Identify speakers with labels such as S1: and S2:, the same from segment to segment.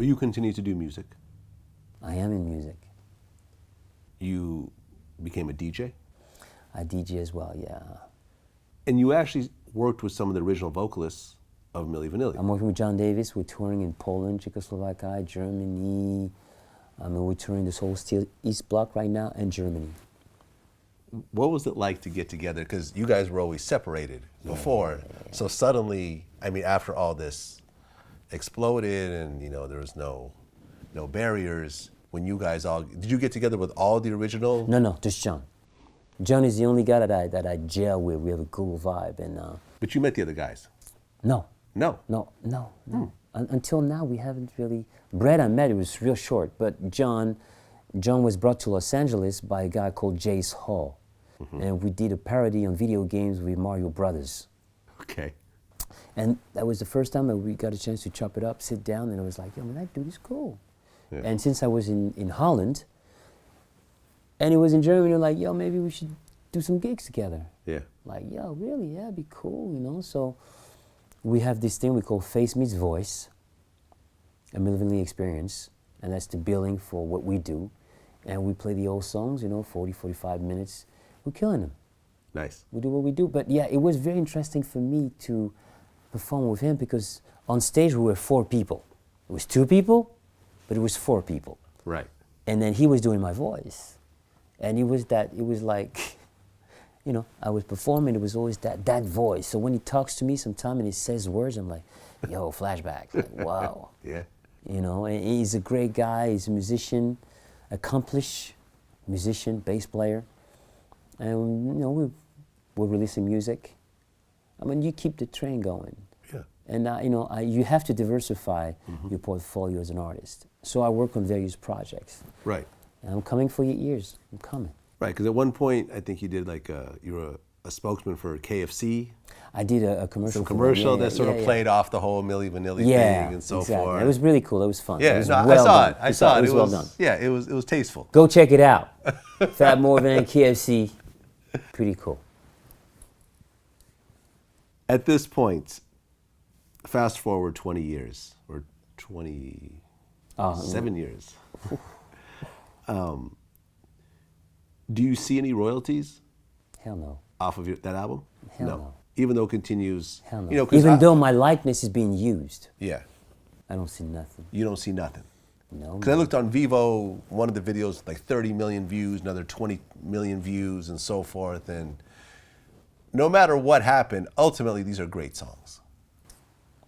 S1: Will you continue to do music?
S2: I am in music.
S1: You became a DJ?
S2: I DJ as well, yeah.
S1: And you actually worked with some of the original vocalists of Milli Vanilli.
S2: I'm working with John Davis. We're touring in Poland, Czechoslovakia, Germany. We're touring this whole East Bloc right now, and Germany.
S1: What was it like to get together? Because you guys were always separated before. So suddenly, I mean, after all this exploded and, you know, there was no barriers, when you guys all, did you get together with all the original?
S2: No, just John. John is the only guy that I gel with. We have a cool vibe. And
S1: But you met the other guys?
S2: No.
S1: No?
S2: No. Until now, we haven't really. Brad I met, it was real short, but John was brought to Los Angeles by a guy called Jace Hall. And we did a parody on video games with Mario Brothers.
S1: Okay.
S2: And that was the first time that we got a chance to chop it up, sit down, and it was like, yo, man, that dude is cool. Yeah. And since I was in Holland, and it was in Germany, like, yo, maybe we should do some gigs together.
S1: Yeah.
S2: Like, yo, really? Yeah, it'd be cool, you know? So we have this thing we call Face Meets Voice, a Milli Vanilli experience, and that's the billing for what we do. And we play the old songs, you know, 40, 45 minutes. We're killing them.
S1: Nice.
S2: We do what we do. But yeah, it was very interesting for me to perform with him because on stage we were 4 people. It was 2 people, but it was 4 people.
S1: Right.
S2: And then he was doing my voice. And it was like, you know, I was performing, it was always that voice. So when he talks to me sometime and he says words, I'm like, yo, flashback. Like, wow.
S1: Yeah.
S2: You know, and he's a great guy. He's a musician, accomplished musician, bass player. And, you know, we're releasing music. I mean, you keep the train going.
S1: Yeah.
S2: And, you know, you have to diversify your portfolio as an artist. So I work on various projects.
S1: Right.
S2: And I'm coming for your ears. I'm coming.
S1: Right, because at one point, I think you did like, you were a spokesman for KFC.
S2: I did a commercial.
S1: Some commercial that sort of played off the whole Milli Vanilli thing and so forth.
S2: It was really cool. It was fun.
S1: Yeah,
S2: it was
S1: I saw it.
S2: It was well done.
S1: Yeah, it was tasteful.
S2: Go check it out. Fab Morvan, KFC. Pretty cool.
S1: At this point, fast forward 20 years, or 27 years. Do you see any royalties?
S2: Hell no.
S1: Off of that album?
S2: Hell no.
S1: Even though it continues?
S2: Hell no.
S1: You know,
S2: even though my likeness is being used.
S1: Yeah.
S2: I don't see nothing.
S1: You don't see nothing?
S2: No.
S1: Because I looked on Vivo, one of the videos, like 30 million views, another 20 million views, and so forth. And no matter what happened, ultimately these are great songs.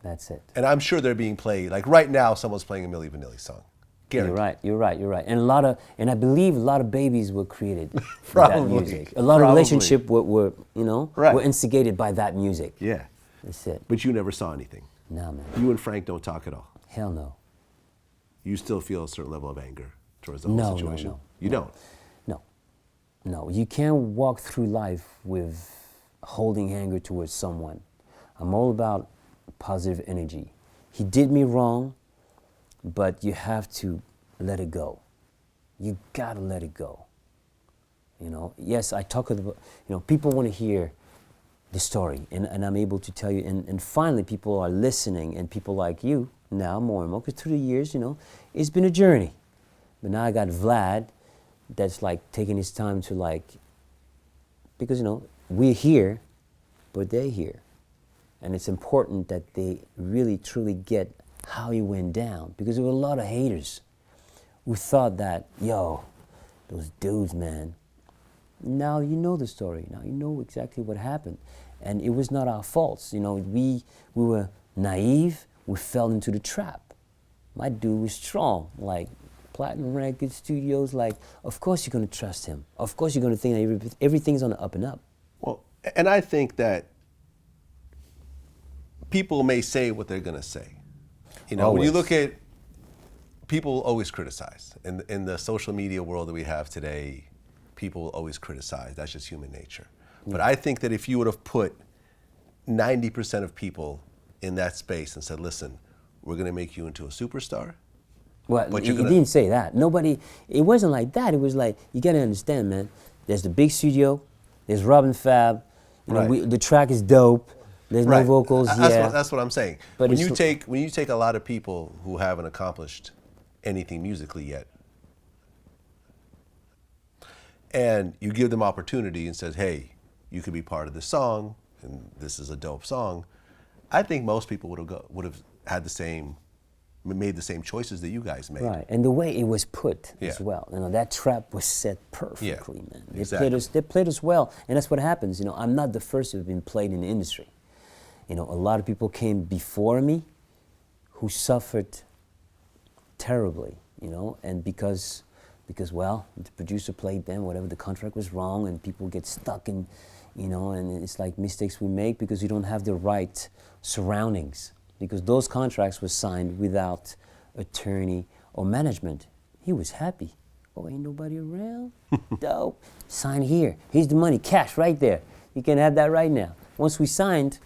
S2: That's it.
S1: And I'm sure they're being played. Like right now, someone's playing a Milli Vanilli song. Guaranteed.
S2: You're right. And I believe a lot of babies were created with
S1: Probably.
S2: that music. A lot of relationships were
S1: Right.
S2: were instigated by that music.
S1: Yeah.
S2: That's it.
S1: But you never saw anything.
S2: No, man.
S1: You and Frank don't talk at all.
S2: Hell no.
S1: You still feel a certain level of anger towards the whole situation?
S2: No.
S1: You don't?
S2: No. You can't walk through life with holding anger towards someone. I'm all about positive energy. He did me wrong, but you have to let it go. You gotta let it go. You know, yes, I talk about, you know, people want to hear the story, and I'm able to tell you, and finally people are listening, and people like you now more and more, because through the years, you know, it's been a journey. But now I got Vlad that's like taking his time to like, because, you know, we're here, but they're here. And it's important that they really truly get how he went down, because there were a lot of haters who thought that, yo, those dudes, man. Now you know the story. Now you know exactly what happened. And it was not our faults. You know, we were naive. We fell into the trap. My dude was strong. Like, Platinum Record Studios, like, of course you're going to trust him. Of course you're going to think that everything's on the up and up.
S1: Well, and I think that people may say what they're going to say. You know, when you look at, people always criticize. In the social media world that we have today, people always criticize. That's just human nature. But I think that if you would have put 90% of people in that space and said, listen, we're going to make you into a superstar.
S2: Well, he didn't say that. Nobody, it wasn't like that. It was like, you got to understand, man, there's the big studio, there's Rob and Fab, you know, the track is dope, There's
S1: Right.
S2: no vocals.
S1: That's what I'm saying.
S2: But
S1: When
S2: it's
S1: you take a lot of people who haven't accomplished anything musically yet, and you give them opportunity and says, "Hey, you could be part of this song, and this is a dope song," I think most people would have had the same, made the same choices that you guys made.
S2: Right, and the way it was put as
S1: Yeah.
S2: well. You know, that trap was set perfectly, man. They
S1: exactly.
S2: they played us well, and that's what happens. You know, I'm not the first to have been played in the industry. You know, a lot of people came before me who suffered terribly, you know, and because well, the producer played them, whatever, the contract was wrong, and people get stuck in, you know, and it's like mistakes we make because you don't have the right surroundings, because those contracts were signed without attorney or management. He was happy. Oh, ain't nobody around? Dope. Sign here. Here's the money, cash right there. You can have that right now. Once we signed,